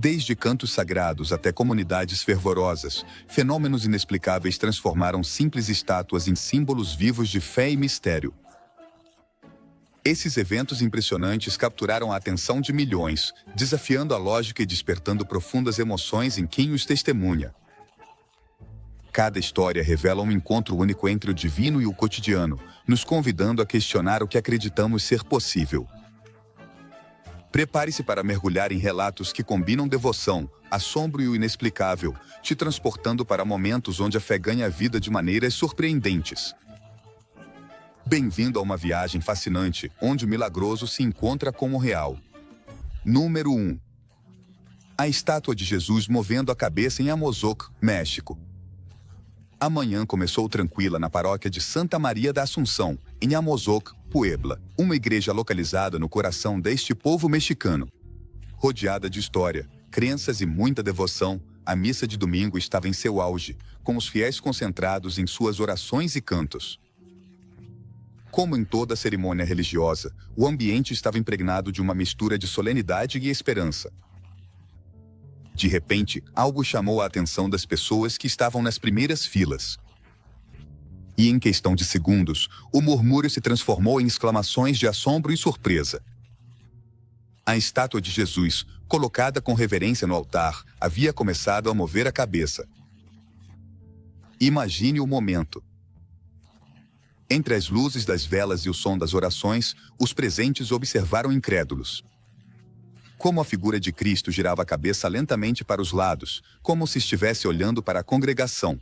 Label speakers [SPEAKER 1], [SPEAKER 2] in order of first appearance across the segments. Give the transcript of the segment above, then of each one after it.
[SPEAKER 1] Desde cantos sagrados até comunidades fervorosas, fenômenos inexplicáveis transformaram simples estátuas em símbolos vivos de fé e mistério. Esses eventos impressionantes capturaram a atenção de milhões, desafiando a lógica e despertando profundas emoções em quem os testemunha. Cada história revela um encontro único entre o divino e o cotidiano, nos convidando a questionar o que acreditamos ser possível. Prepare-se para mergulhar em relatos que combinam devoção, assombro e o inexplicável, te transportando para momentos onde a fé ganha vida de maneiras surpreendentes. Bem-vindo a uma viagem fascinante, onde o milagroso se encontra com o real. Número 1. A estátua de Jesus movendo a cabeça em Amozoc, México. A manhã começou tranquila na paróquia de Santa Maria da Assunção, em Amozoc, Puebla, uma igreja localizada no coração deste povo mexicano. Rodeada de história, crenças e muita devoção, a missa de domingo estava em seu auge, com os fiéis concentrados em suas orações e cantos. Como em toda cerimônia religiosa, o ambiente estava impregnado de uma mistura de solenidade e esperança. De repente, algo chamou a atenção das pessoas que estavam nas primeiras filas. E em questão de segundos, o murmúrio se transformou em exclamações de assombro e surpresa. A estátua de Jesus, colocada com reverência no altar, havia começado a mover a cabeça. Imagine o momento. Entre as luzes das velas e o som das orações, os presentes observaram incrédulos. Como a figura de Cristo girava a cabeça lentamente para os lados, como se estivesse olhando para a congregação.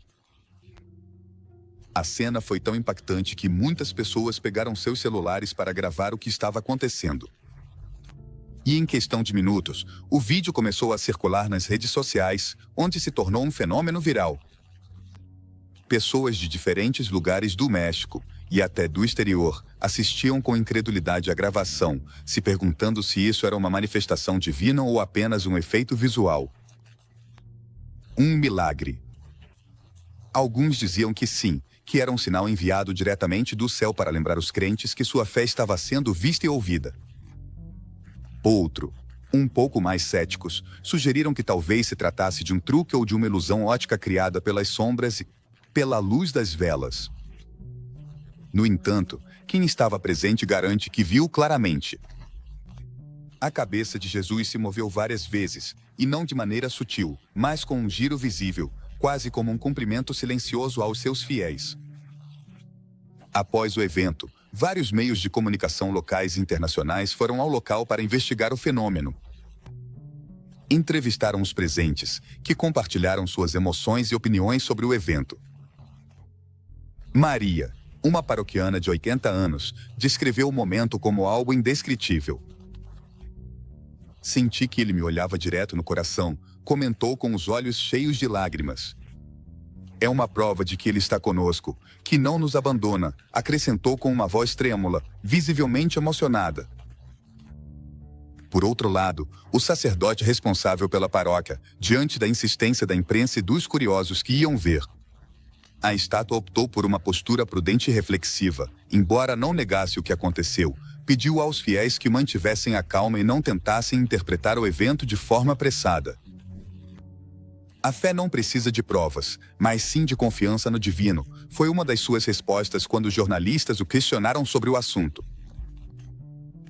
[SPEAKER 1] A cena foi tão impactante que muitas pessoas pegaram seus celulares para gravar o que estava acontecendo. E em questão de minutos, o vídeo começou a circular nas redes sociais, onde se tornou um fenômeno viral. Pessoas de diferentes lugares do México, e até do exterior, assistiam com incredulidade à gravação, se perguntando se isso era uma manifestação divina ou apenas um efeito visual. Um milagre. Alguns diziam que sim, que era um sinal enviado diretamente do céu para lembrar os crentes que sua fé estava sendo vista e ouvida. Outro, um pouco mais céticos, sugeriram que talvez se tratasse de um truque ou de uma ilusão ótica criada pelas sombras e pela luz das velas. No entanto, quem estava presente garante que viu claramente. A cabeça de Jesus se moveu várias vezes, e não de maneira sutil, mas com um giro visível, quase como um cumprimento silencioso aos seus fiéis. Após o evento, vários meios de comunicação locais e internacionais foram ao local para investigar o fenômeno. Entrevistaram os presentes, que compartilharam suas emoções e opiniões sobre o evento. Maria, uma paroquiana de 80 anos, descreveu o momento como algo indescritível. Senti que ele me olhava direto no coração, comentou com os olhos cheios de lágrimas. É uma prova de que ele está conosco, que não nos abandona, acrescentou com uma voz trêmula, visivelmente emocionada. Por outro lado, o sacerdote responsável pela paróquia, diante da insistência da imprensa e dos curiosos que iam ver, a estátua optou por uma postura prudente e reflexiva, embora não negasse o que aconteceu, pediu aos fiéis que mantivessem a calma e não tentassem interpretar o evento de forma apressada. A fé não precisa de provas, mas sim de confiança no divino, foi uma das suas respostas quando os jornalistas o questionaram sobre o assunto.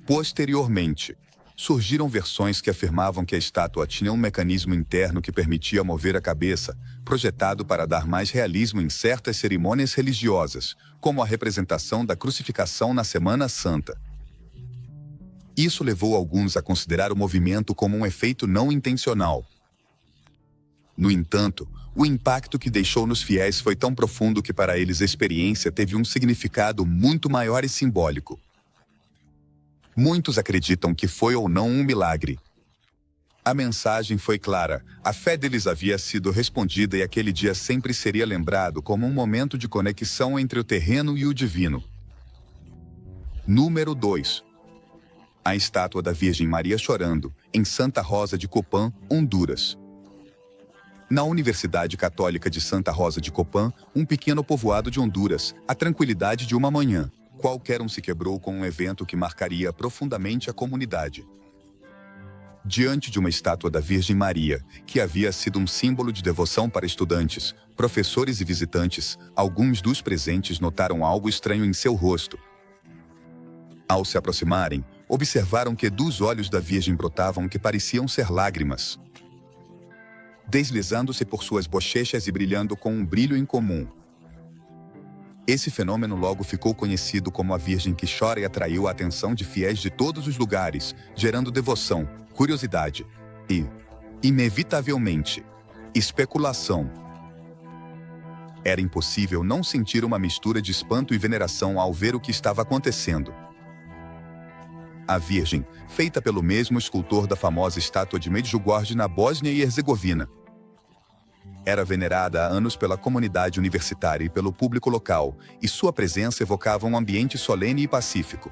[SPEAKER 1] Posteriormente, surgiram versões que afirmavam que a estátua tinha um mecanismo interno que permitia mover a cabeça, projetado para dar mais realismo em certas cerimônias religiosas, como a representação da crucificação na Semana Santa. Isso levou alguns a considerar o movimento como um efeito não intencional. No entanto, o impacto que deixou nos fiéis foi tão profundo que para eles a experiência teve um significado muito maior e simbólico. Muitos acreditam que foi ou não um milagre. A mensagem foi clara, a fé deles havia sido respondida e aquele dia sempre seria lembrado como um momento de conexão entre o terreno e o divino. Número 2. A estátua da Virgem Maria chorando, em Santa Rosa de Copán, Honduras. Na Universidade Católica de Santa Rosa de Copán, um pequeno povoado de Honduras, a tranquilidade de uma manhã, qualquer um se quebrou com um evento que marcaria profundamente a comunidade. Diante de uma estátua da Virgem Maria, que havia sido um símbolo de devoção para estudantes, professores e visitantes, alguns dos presentes notaram algo estranho em seu rosto. Ao se aproximarem, observaram que dos olhos da Virgem brotavam o que pareciam ser lágrimas, deslizando-se por suas bochechas e brilhando com um brilho incomum. Esse fenômeno logo ficou conhecido como a Virgem que chora e atraiu a atenção de fiéis de todos os lugares, gerando devoção, curiosidade e, inevitavelmente, especulação. Era impossível não sentir uma mistura de espanto e veneração ao ver o que estava acontecendo. A Virgem, feita pelo mesmo escultor da famosa estátua de Medjugorje na Bósnia e Herzegovina, era venerada há anos pela comunidade universitária e pelo público local, e sua presença evocava um ambiente solene e pacífico.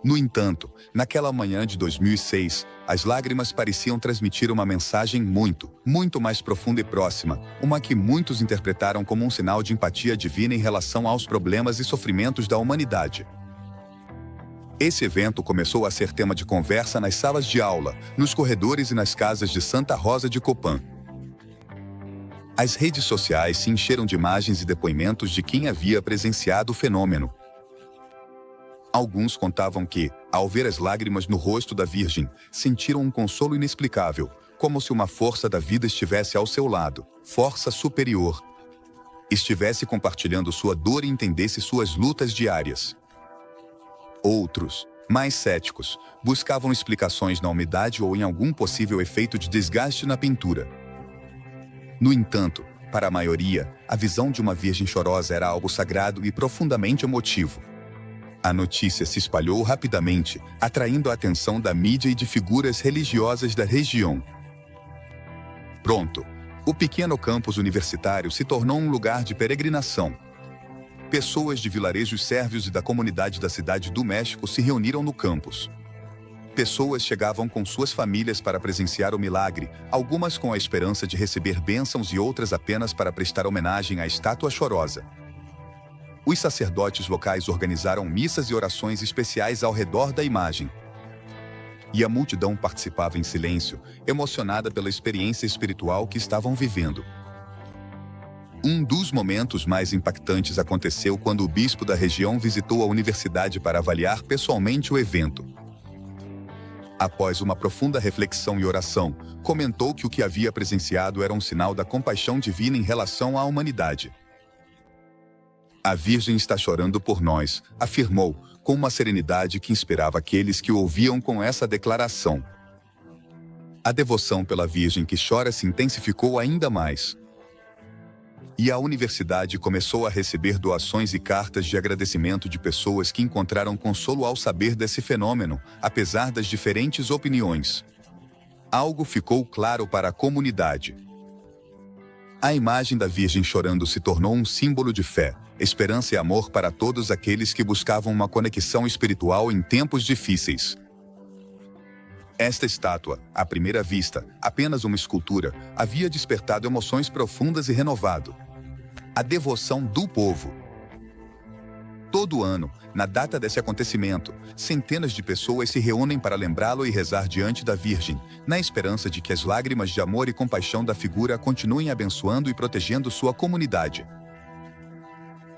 [SPEAKER 1] No entanto, naquela manhã de 2006, as lágrimas pareciam transmitir uma mensagem muito mais profunda e próxima, uma que muitos interpretaram como um sinal de empatia divina em relação aos problemas e sofrimentos da humanidade. Esse evento começou a ser tema de conversa nas salas de aula, nos corredores e nas casas de Santa Rosa de Copán. As redes sociais se encheram de imagens e depoimentos de quem havia presenciado o fenômeno. Alguns contavam que, ao ver as lágrimas no rosto da Virgem, sentiram um consolo inexplicável, como se uma força da vida estivesse ao seu lado, força superior. Estivesse compartilhando sua dor e entendesse suas lutas diárias. Outros, mais céticos, buscavam explicações na umidade ou em algum possível efeito de desgaste na pintura. No entanto, para a maioria, a visão de uma virgem chorosa era algo sagrado e profundamente emotivo. A notícia se espalhou rapidamente, atraindo a atenção da mídia e de figuras religiosas da região. Pronto, o pequeno campus universitário se tornou um lugar de peregrinação. Pessoas de vilarejos sérvios e da comunidade da Cidade do México se reuniram no campus. Pessoas chegavam com suas famílias para presenciar o milagre, algumas com a esperança de receber bênçãos e outras apenas para prestar homenagem à estátua chorosa. Os sacerdotes locais organizaram missas e orações especiais ao redor da imagem. E a multidão participava em silêncio, emocionada pela experiência espiritual que estavam vivendo. Um dos momentos mais impactantes aconteceu quando o bispo da região visitou a universidade para avaliar pessoalmente o evento. Após uma profunda reflexão e oração, comentou que o que havia presenciado era um sinal da compaixão divina em relação à humanidade. A Virgem está chorando por nós, afirmou, com uma serenidade que inspirava aqueles que o ouviam com essa declaração. A devoção pela Virgem que chora se intensificou ainda mais. E a universidade começou a receber doações e cartas de agradecimento de pessoas que encontraram consolo ao saber desse fenômeno, apesar das diferentes opiniões. Algo ficou claro para a comunidade. A imagem da Virgem chorando se tornou um símbolo de fé, esperança e amor para todos aqueles que buscavam uma conexão espiritual em tempos difíceis. Esta estátua, à primeira vista, apenas uma escultura, havia despertado emoções profundas e renovado a devoção do povo. Todo ano, na data desse acontecimento, centenas de pessoas se reúnem para lembrá-lo e rezar diante da Virgem, na esperança de que as lágrimas de amor e compaixão da figura continuem abençoando e protegendo sua comunidade.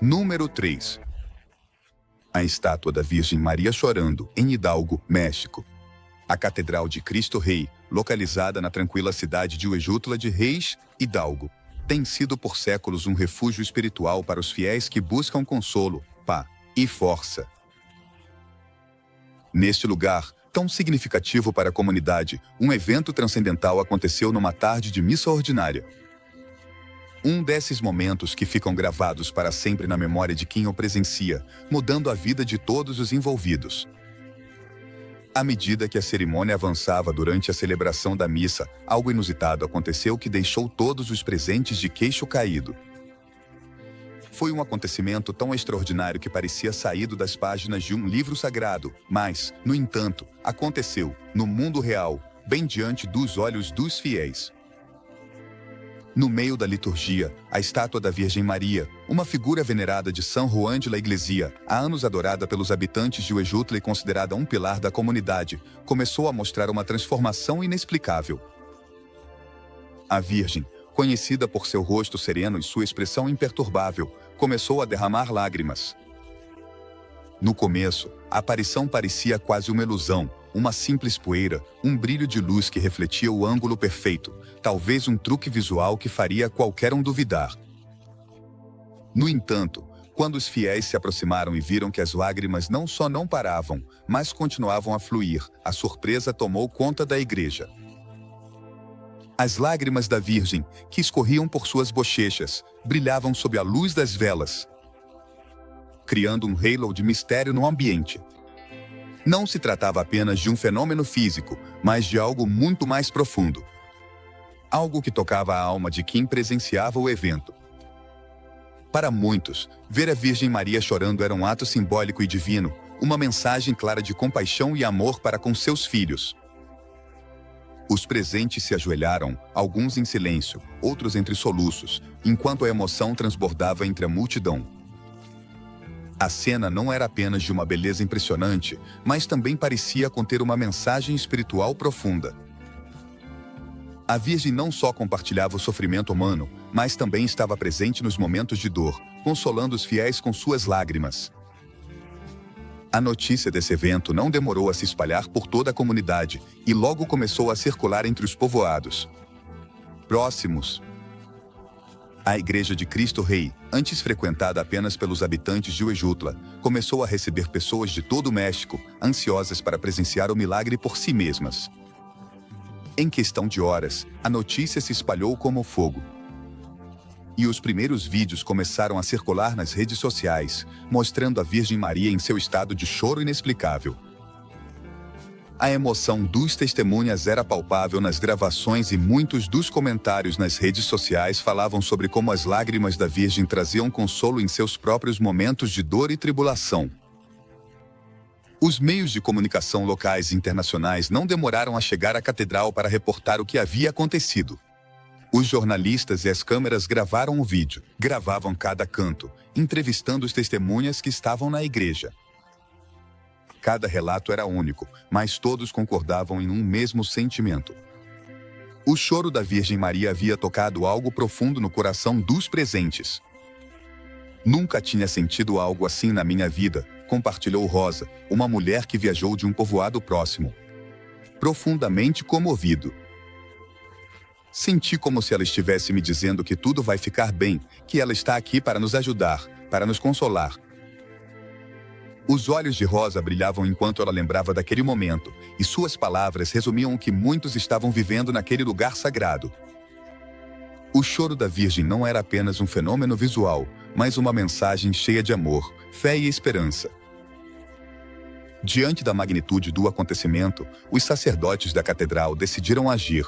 [SPEAKER 1] Número 3. A estátua da Virgem Maria chorando, em Hidalgo, México. A Catedral de Cristo Rei, localizada na tranquila cidade de Huejutla de Reis, Hidalgo, tem sido por séculos um refúgio espiritual para os fiéis que buscam consolo, paz e força. Neste lugar, tão significativo para a comunidade, um evento transcendental aconteceu numa tarde de missa ordinária. Um desses momentos que ficam gravados para sempre na memória de quem o presencia, mudando a vida de todos os envolvidos. À medida que a cerimônia avançava durante a celebração da missa, algo inusitado aconteceu que deixou todos os presentes de queixo caído. Foi um acontecimento tão extraordinário que parecia saído das páginas de um livro sagrado, mas, no entanto, aconteceu, no mundo real, bem diante dos olhos dos fiéis. No meio da liturgia, a estátua da Virgem Maria, uma figura venerada de São Juan de la Iglesia, há anos adorada pelos habitantes de Huejutla e considerada um pilar da comunidade, começou a mostrar uma transformação inexplicável. A Virgem, conhecida por seu rosto sereno e sua expressão imperturbável, começou a derramar lágrimas. No começo, a aparição parecia quase uma ilusão, uma simples poeira, um brilho de luz que refletia o ângulo perfeito, talvez um truque visual que faria qualquer um duvidar. No entanto, quando os fiéis se aproximaram e viram que as lágrimas não só não paravam, mas continuavam a fluir, a surpresa tomou conta da igreja. As lágrimas da Virgem, que escorriam por suas bochechas, brilhavam sob a luz das velas, criando um halo de mistério no ambiente. Não se tratava apenas de um fenômeno físico, mas de algo muito mais profundo. Algo que tocava a alma de quem presenciava o evento. Para muitos, ver a Virgem Maria chorando era um ato simbólico e divino, uma mensagem clara de compaixão e amor para com seus filhos. Os presentes se ajoelharam, alguns em silêncio, outros entre soluços, enquanto a emoção transbordava entre a multidão. A cena não era apenas de uma beleza impressionante, mas também parecia conter uma mensagem espiritual profunda. A Virgem não só compartilhava o sofrimento humano, mas também estava presente nos momentos de dor, consolando os fiéis com suas lágrimas. A notícia desse evento não demorou a se espalhar por toda a comunidade e logo começou a circular entre os povoados próximos. A Igreja de Cristo Rei, antes frequentada apenas pelos habitantes de Huejutla, começou a receber pessoas de todo o México, ansiosas para presenciar o milagre por si mesmas. Em questão de horas, a notícia se espalhou como fogo. E os primeiros vídeos começaram a circular nas redes sociais, mostrando a Virgem Maria em seu estado de choro inexplicável. A emoção dos testemunhas era palpável nas gravações e muitos dos comentários nas redes sociais falavam sobre como as lágrimas da Virgem traziam consolo em seus próprios momentos de dor e tribulação. Os meios de comunicação locais e internacionais não demoraram a chegar à catedral para reportar o que havia acontecido. Os jornalistas e as câmeras gravaram o vídeo, gravavam cada canto, entrevistando os testemunhas que estavam na igreja. Cada relato era único, mas todos concordavam em um mesmo sentimento. O choro da Virgem Maria havia tocado algo profundo no coração dos presentes. Nunca tinha sentido algo assim na minha vida, compartilhou Rosa, uma mulher que viajou de um povoado próximo. Profundamente comovido. Senti como se ela estivesse me dizendo que tudo vai ficar bem, que ela está aqui para nos ajudar, para nos consolar. Os olhos de Rosa brilhavam enquanto ela lembrava daquele momento, e suas palavras resumiam o que muitos estavam vivendo naquele lugar sagrado. O choro da Virgem não era apenas um fenômeno visual, mas uma mensagem cheia de amor, fé e esperança. Diante da magnitude do acontecimento, os sacerdotes da catedral decidiram agir.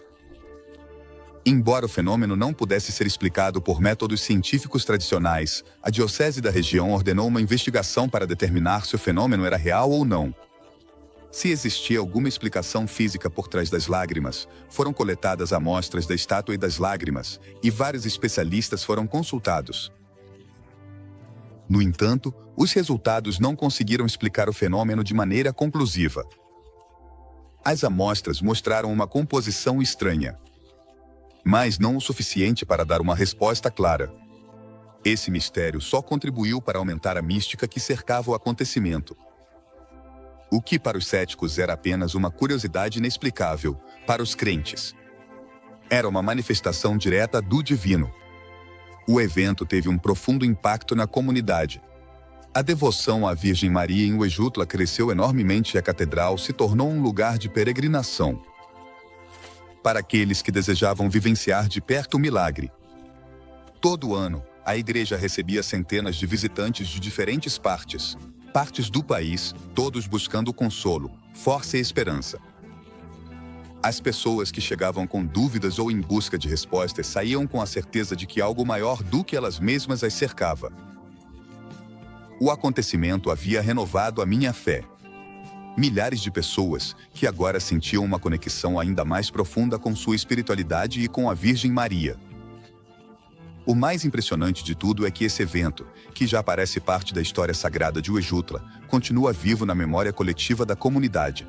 [SPEAKER 1] Embora o fenômeno não pudesse ser explicado por métodos científicos tradicionais, a diocese da região ordenou uma investigação para determinar se o fenômeno era real ou não. Se existia alguma explicação física por trás das lágrimas, foram coletadas amostras da estátua e das lágrimas, e vários especialistas foram consultados. No entanto, os resultados não conseguiram explicar o fenômeno de maneira conclusiva. As amostras mostraram uma composição estranha, mas não o suficiente para dar uma resposta clara. Esse mistério só contribuiu para aumentar a mística que cercava o acontecimento. O que para os céticos era apenas uma curiosidade inexplicável, para os crentes era uma manifestação direta do divino. O evento teve um profundo impacto na comunidade. A devoção à Virgem Maria em Huejutla cresceu enormemente e a catedral se tornou um lugar de peregrinação para aqueles que desejavam vivenciar de perto o milagre. Todo ano, a igreja recebia centenas de visitantes de diferentes partes do país, todos buscando consolo, força e esperança. As pessoas que chegavam com dúvidas ou em busca de respostas saíam com a certeza de que algo maior do que elas mesmas as cercava. O acontecimento havia renovado a minha fé. Milhares de pessoas, que agora sentiam uma conexão ainda mais profunda com sua espiritualidade e com a Virgem Maria, O mais impressionante de tudo é que esse evento, que já parece parte da história sagrada de Uejutla, continua vivo na memória coletiva da comunidade.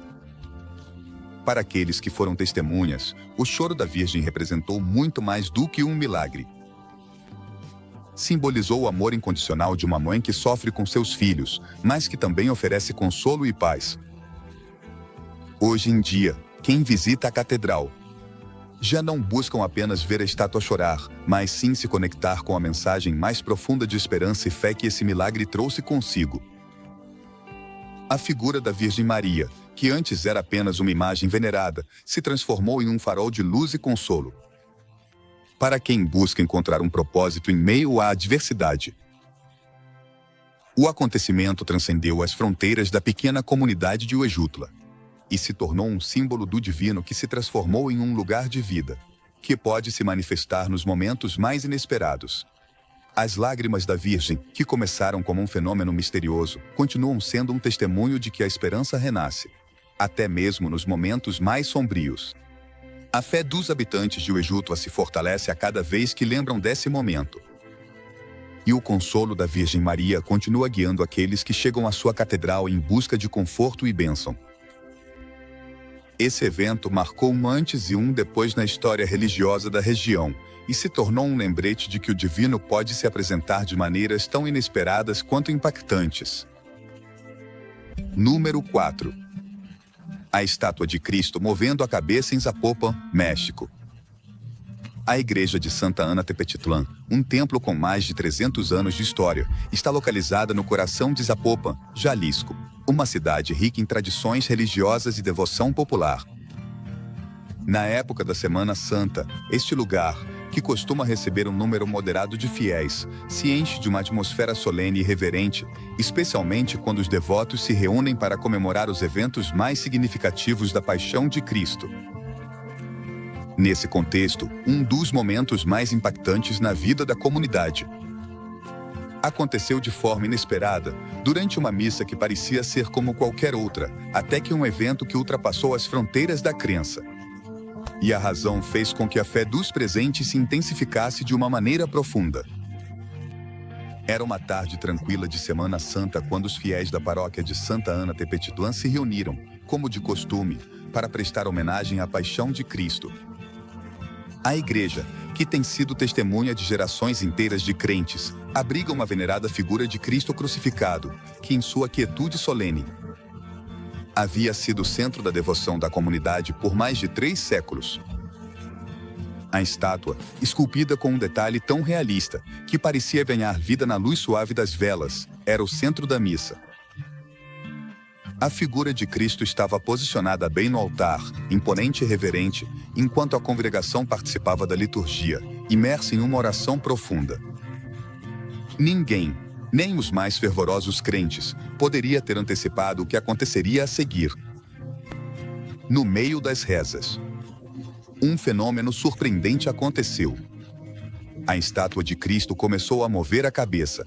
[SPEAKER 1] Para aqueles que foram testemunhas, o choro da Virgem representou muito mais do que um milagre. Simbolizou o amor incondicional de uma mãe que sofre com seus filhos, mas que também oferece consolo e paz. Hoje em dia, quem visita a catedral já não buscam apenas ver a estátua chorar, mas sim se conectar com a mensagem mais profunda de esperança e fé que esse milagre trouxe consigo. A figura da Virgem Maria, que antes era apenas uma imagem venerada, se transformou em um farol de luz e consolo para quem busca encontrar um propósito em meio à adversidade. O acontecimento transcendeu as fronteiras da pequena comunidade de Uejutla e se tornou um símbolo do divino que se transformou em um lugar de vida, que pode se manifestar nos momentos mais inesperados. As lágrimas da Virgem, que começaram como um fenômeno misterioso, continuam sendo um testemunho de que a esperança renasce, até mesmo nos momentos mais sombrios. A fé dos habitantes de Uejutla se fortalece a cada vez que lembram desse momento. E o consolo da Virgem Maria continua guiando aqueles que chegam à sua catedral em busca de conforto e bênção. Esse evento marcou um antes e um depois na história religiosa da região e se tornou um lembrete de que o divino pode se apresentar de maneiras tão inesperadas quanto impactantes. Número 4. A estátua de Cristo movendo a cabeça em Zapopan, México. A igreja de Santa Ana Tepetitlán, um templo com mais de 300 anos de história, está localizada no coração de Zapopan, Jalisco, uma cidade rica em tradições religiosas e devoção popular. Na época da Semana Santa, este lugar, que costuma receber um número moderado de fiéis, se enche de uma atmosfera solene e reverente, especialmente quando os devotos se reúnem para comemorar os eventos mais significativos da Paixão de Cristo. Nesse contexto, um dos momentos mais impactantes na vida da comunidade aconteceu de forma inesperada, durante uma missa que parecia ser como qualquer outra, até que um evento que ultrapassou as fronteiras da crença. E a razão fez com que a fé dos presentes se intensificasse de uma maneira profunda. Era uma tarde tranquila de Semana Santa quando os fiéis da paróquia de Santa Ana Tepetitlán se reuniram, como de costume, para prestar homenagem à Paixão de Cristo. A igreja, que tem sido testemunha de gerações inteiras de crentes, abriga uma venerada figura de Cristo crucificado, que em sua quietude solene havia sido o centro da devoção da comunidade por mais de 3 séculos. A estátua, esculpida com um detalhe tão realista, que parecia ganhar vida na luz suave das velas, era o centro da missa. A figura de Cristo estava posicionada bem no altar, imponente e reverente, enquanto a congregação participava da liturgia, imersa em uma oração profunda. Ninguém, nem os mais fervorosos crentes, poderia ter antecipado o que aconteceria a seguir. No meio das rezas, um fenômeno surpreendente aconteceu. A estátua de Cristo começou a mover a cabeça.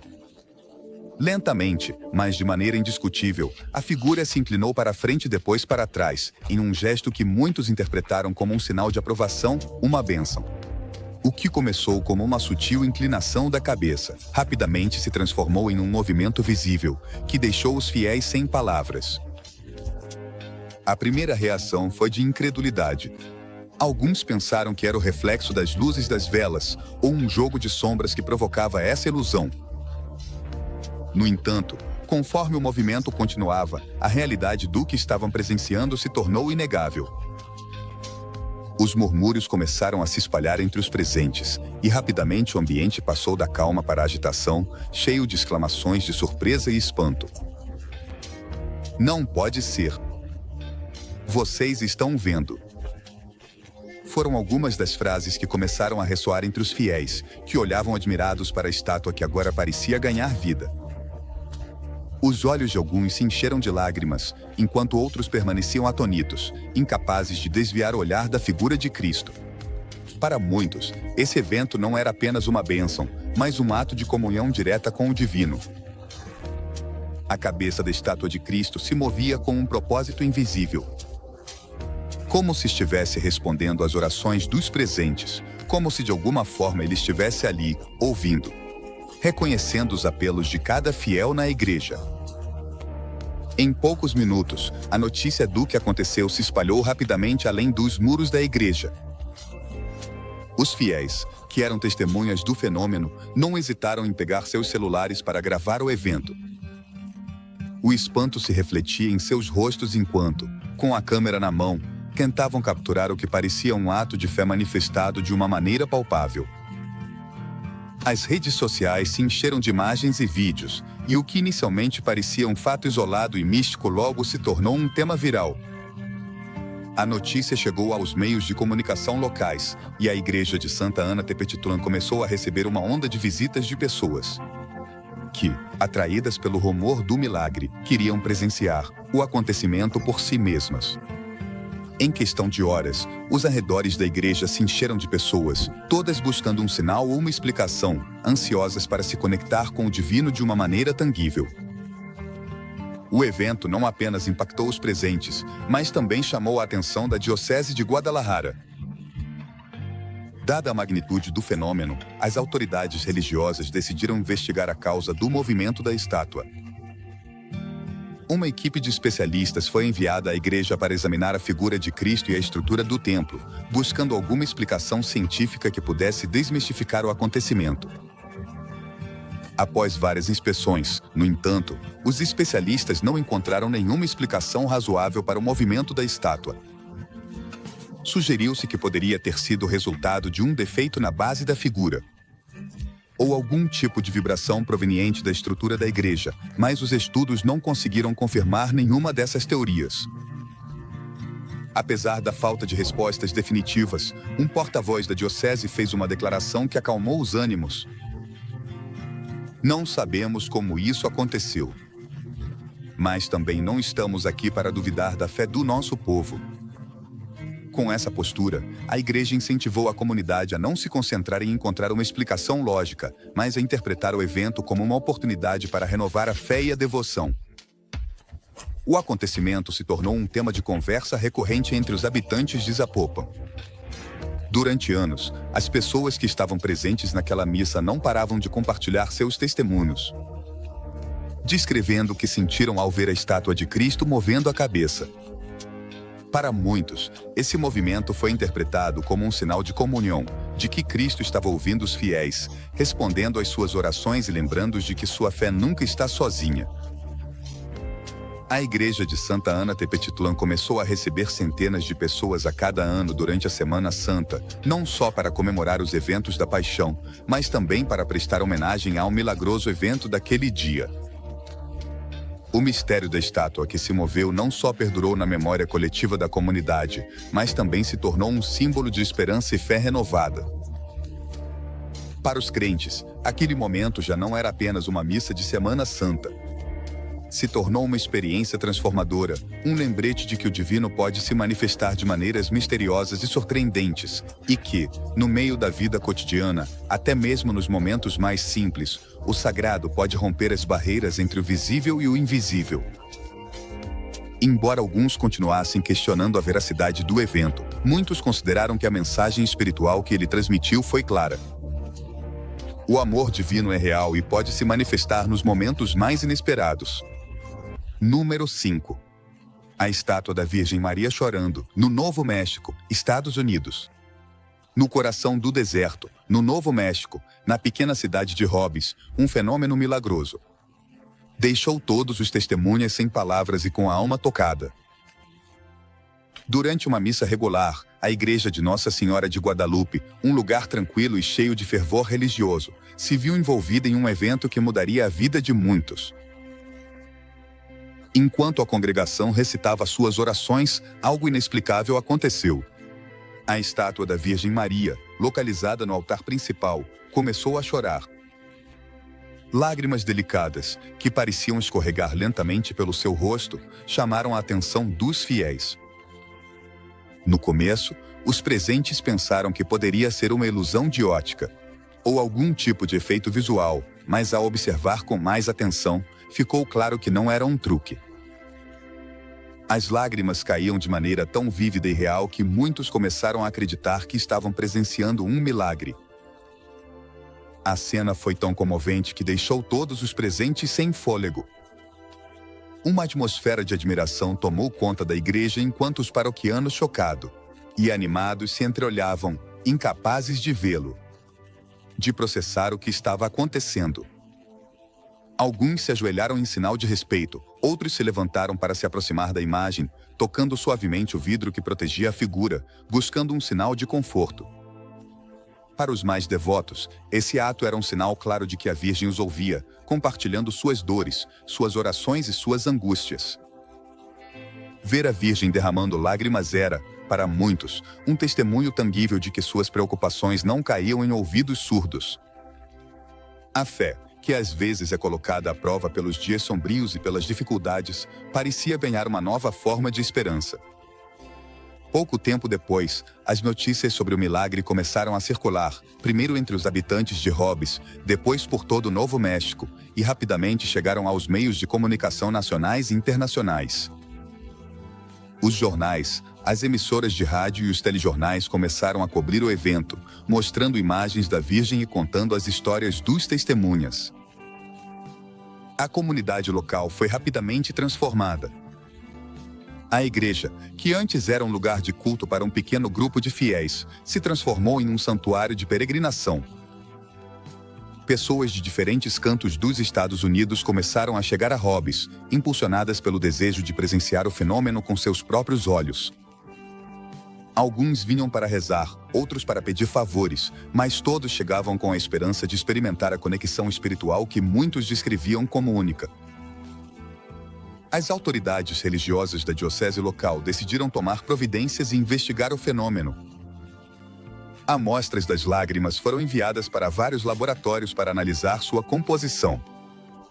[SPEAKER 1] Lentamente, mas de maneira indiscutível, a figura se inclinou para frente e depois para trás, em um gesto que muitos interpretaram como um sinal de aprovação, uma bênção. O que começou como uma sutil inclinação da cabeça, rapidamente se transformou em um movimento visível, que deixou os fiéis sem palavras. A primeira reação foi de incredulidade. Alguns pensaram que era o reflexo das luzes das velas, ou um jogo de sombras que provocava essa ilusão. No entanto, conforme o movimento continuava, a realidade do que estavam presenciando se tornou inegável. Os murmúrios começaram a se espalhar entre os presentes, e rapidamente o ambiente passou da calma para a agitação, cheio de exclamações de surpresa e espanto. Não pode ser! Vocês estão vendo! Foram algumas das frases que começaram a ressoar entre os fiéis, que olhavam admirados para a estátua que agora parecia ganhar vida. Os olhos de alguns se encheram de lágrimas, enquanto outros permaneciam atônitos, incapazes de desviar o olhar da figura de Cristo. Para muitos, esse evento não era apenas uma bênção, mas um ato de comunhão direta com o divino. A cabeça da estátua de Cristo se movia com um propósito invisível. como se estivesse respondendo às orações dos presentes, como se de alguma forma ele estivesse ali, ouvindo, reconhecendo os apelos de cada fiel na igreja. Em poucos minutos, a notícia do que aconteceu se espalhou rapidamente além dos muros da igreja. Os fiéis, que eram testemunhas do fenômeno, não hesitaram em pegar seus celulares para gravar o evento. O espanto se refletia em seus rostos enquanto, com a câmera na mão, tentavam capturar o que parecia um ato de fé manifestado de uma maneira palpável. As redes sociais se encheram de imagens e vídeos, e o que inicialmente parecia um fato isolado e místico logo se tornou um tema viral. A notícia chegou aos meios de comunicação locais, e a igreja de Santa Ana Tepetitlan começou a receber uma onda de visitas de pessoas que, atraídas pelo rumor do milagre, queriam presenciar o acontecimento por si mesmas. Em questão de horas, os arredores da igreja se encheram de pessoas, todas buscando um sinal ou uma explicação, ansiosas para se conectar com o divino de uma maneira tangível. O evento não apenas impactou os presentes, mas também chamou a atenção da Diocese de Guadalajara. Dada a magnitude do fenômeno, as autoridades religiosas decidiram investigar a causa do movimento da estátua. Uma equipe de especialistas foi enviada à igreja para examinar a figura de Cristo e a estrutura do templo, buscando alguma explicação científica que pudesse desmistificar o acontecimento. Após várias inspeções, no entanto, os especialistas não encontraram nenhuma explicação razoável para o movimento da estátua. Sugeriu-se que poderia ter sido resultado de um defeito na base da figura, ou algum tipo de vibração proveniente da estrutura da igreja, mas os estudos não conseguiram confirmar nenhuma dessas teorias. Apesar da falta de respostas definitivas, um porta-voz da diocese fez uma declaração que acalmou os ânimos. Não sabemos como isso aconteceu, mas também não estamos aqui para duvidar da fé do nosso povo. Com essa postura, a igreja incentivou a comunidade a não se concentrar em encontrar uma explicação lógica, mas a interpretar o evento como uma oportunidade para renovar a fé e a devoção. O acontecimento se tornou um tema de conversa recorrente entre os habitantes de Zapopan. Durante anos, as pessoas que estavam presentes naquela missa não paravam de compartilhar seus testemunhos, descrevendo o que sentiram ao ver a estátua de Cristo movendo a cabeça. Para muitos, esse movimento foi interpretado como um sinal de comunhão, de que Cristo estava ouvindo os fiéis, respondendo às suas orações e lembrando-os de que sua fé nunca está sozinha. A igreja de Santa Ana Tepetitlan começou a receber centenas de pessoas a cada ano durante a Semana Santa, não só para comemorar os eventos da Paixão, mas também para prestar homenagem ao milagroso evento daquele dia. O mistério da estátua que se moveu não só perdurou na memória coletiva da comunidade, mas também se tornou um símbolo de esperança e fé renovada. Para os crentes, aquele momento já não era apenas uma missa de Semana Santa. Se tornou uma experiência transformadora, um lembrete de que o divino pode se manifestar de maneiras misteriosas e surpreendentes, e que, no meio da vida cotidiana, até mesmo nos momentos mais simples, o sagrado pode romper as barreiras entre o visível e o invisível. Embora alguns continuassem questionando a veracidade do evento, muitos consideraram que a mensagem espiritual que ele transmitiu foi clara. O amor divino é real e pode se manifestar nos momentos mais inesperados. Número 5. A estátua da Virgem Maria chorando, no Novo México, Estados Unidos. No coração do deserto, no Novo México, na pequena cidade de Hobbs, um fenômeno milagroso deixou todos os testemunhas sem palavras e com a alma tocada. Durante uma missa regular, a igreja de Nossa Senhora de Guadalupe, um lugar tranquilo e cheio de fervor religioso, se viu envolvida em um evento que mudaria a vida de muitos. Enquanto a congregação recitava suas orações, algo inexplicável aconteceu. A estátua da Virgem Maria, localizada no altar principal, começou a chorar. Lágrimas delicadas, que pareciam escorregar lentamente pelo seu rosto, chamaram a atenção dos fiéis. No começo, os presentes pensaram que poderia ser uma ilusão de ótica, ou algum tipo de efeito visual, mas ao observar com mais atenção, ficou claro que não era um truque. As lágrimas caíam de maneira tão vívida e real que muitos começaram a acreditar que estavam presenciando um milagre. A cena foi tão comovente que deixou todos os presentes sem fôlego. Uma atmosfera de admiração tomou conta da igreja enquanto os paroquianos, chocados e animados, se entreolhavam, incapazes de vê-lo, de processar o que estava acontecendo. Alguns se ajoelharam em sinal de respeito, outros se levantaram para se aproximar da imagem, tocando suavemente o vidro que protegia a figura, buscando um sinal de conforto. Para os mais devotos, esse ato era um sinal claro de que a Virgem os ouvia, compartilhando suas dores, suas orações e suas angústias. Ver a Virgem derramando lágrimas era, para muitos, um testemunho tangível de que suas preocupações não caíam em ouvidos surdos. A fé, que às vezes é colocada à prova pelos dias sombrios e pelas dificuldades, parecia ganhar uma nova forma de esperança. Pouco tempo depois, as notícias sobre o milagre começaram a circular, primeiro entre os habitantes de Hobbs, depois por todo o Novo México, e rapidamente chegaram aos meios de comunicação nacionais e internacionais. Os jornais, as emissoras de rádio e os telejornais começaram a cobrir o evento, mostrando imagens da Virgem e contando as histórias dos testemunhas. A comunidade local foi rapidamente transformada. A igreja, que antes era um lugar de culto para um pequeno grupo de fiéis, se transformou em um santuário de peregrinação. Pessoas de diferentes cantos dos Estados Unidos começaram a chegar a Hobbs, impulsionadas pelo desejo de presenciar o fenômeno com seus próprios olhos. Alguns vinham para rezar, outros para pedir favores, mas todos chegavam com a esperança de experimentar a conexão espiritual que muitos descreviam como única. As autoridades religiosas da diocese local decidiram tomar providências e investigar o fenômeno. Amostras das lágrimas foram enviadas para vários laboratórios para analisar sua composição.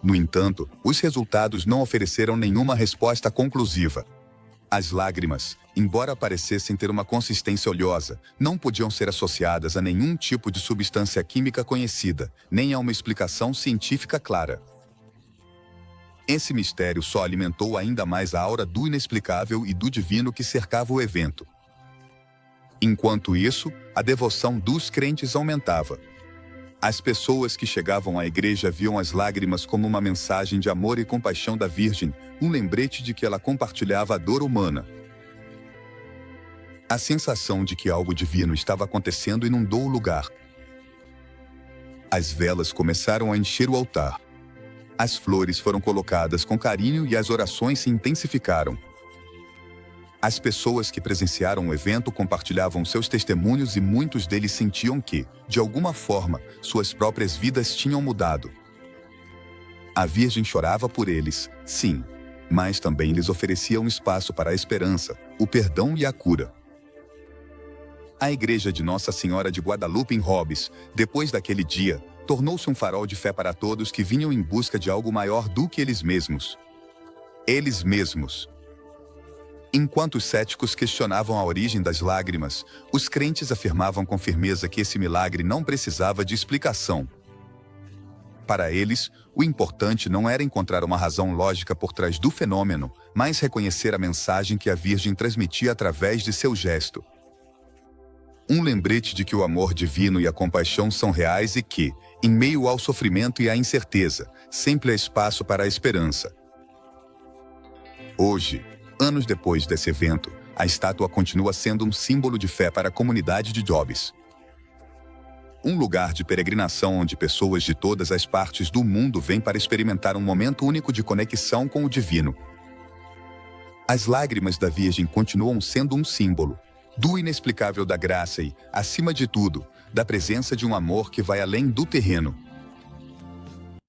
[SPEAKER 1] No entanto, os resultados não ofereceram nenhuma resposta conclusiva. As lágrimas, embora parecessem ter uma consistência oleosa, não podiam ser associadas a nenhum tipo de substância química conhecida, nem a uma explicação científica clara. Esse mistério só alimentou ainda mais a aura do inexplicável e do divino que cercava o evento. Enquanto isso, a devoção dos crentes aumentava. As pessoas que chegavam à igreja viam as lágrimas como uma mensagem de amor e compaixão da Virgem, um lembrete de que ela compartilhava a dor humana. A sensação de que algo divino estava acontecendo inundou o lugar. As velas começaram a encher o altar. As flores foram colocadas com carinho e as orações se intensificaram. As pessoas que presenciaram o evento compartilhavam seus testemunhos e muitos deles sentiam que, de alguma forma, suas próprias vidas tinham mudado. A Virgem chorava por eles, sim, mas também lhes oferecia um espaço para a esperança, o perdão e a cura. A igreja de Nossa Senhora de Guadalupe em Hobbs, depois daquele dia, tornou-se um farol de fé para todos que vinham em busca de algo maior do que eles mesmos. Eles mesmos. Enquanto os céticos questionavam a origem das lágrimas, os crentes afirmavam com firmeza que esse milagre não precisava de explicação. Para eles, o importante não era encontrar uma razão lógica por trás do fenômeno, mas reconhecer a mensagem que a Virgem transmitia através de seu gesto. Um lembrete de que o amor divino e a compaixão são reais e que, em meio ao sofrimento e à incerteza, sempre há espaço para a esperança. Hoje, anos depois desse evento, a estátua continua sendo um símbolo de fé para a comunidade de Hobbs. Um lugar de peregrinação onde pessoas de todas as partes do mundo vêm para experimentar um momento único de conexão com o divino. As lágrimas da Virgem continuam sendo um símbolo do inexplicável da graça e, acima de tudo, da presença de um amor que vai além do terreno.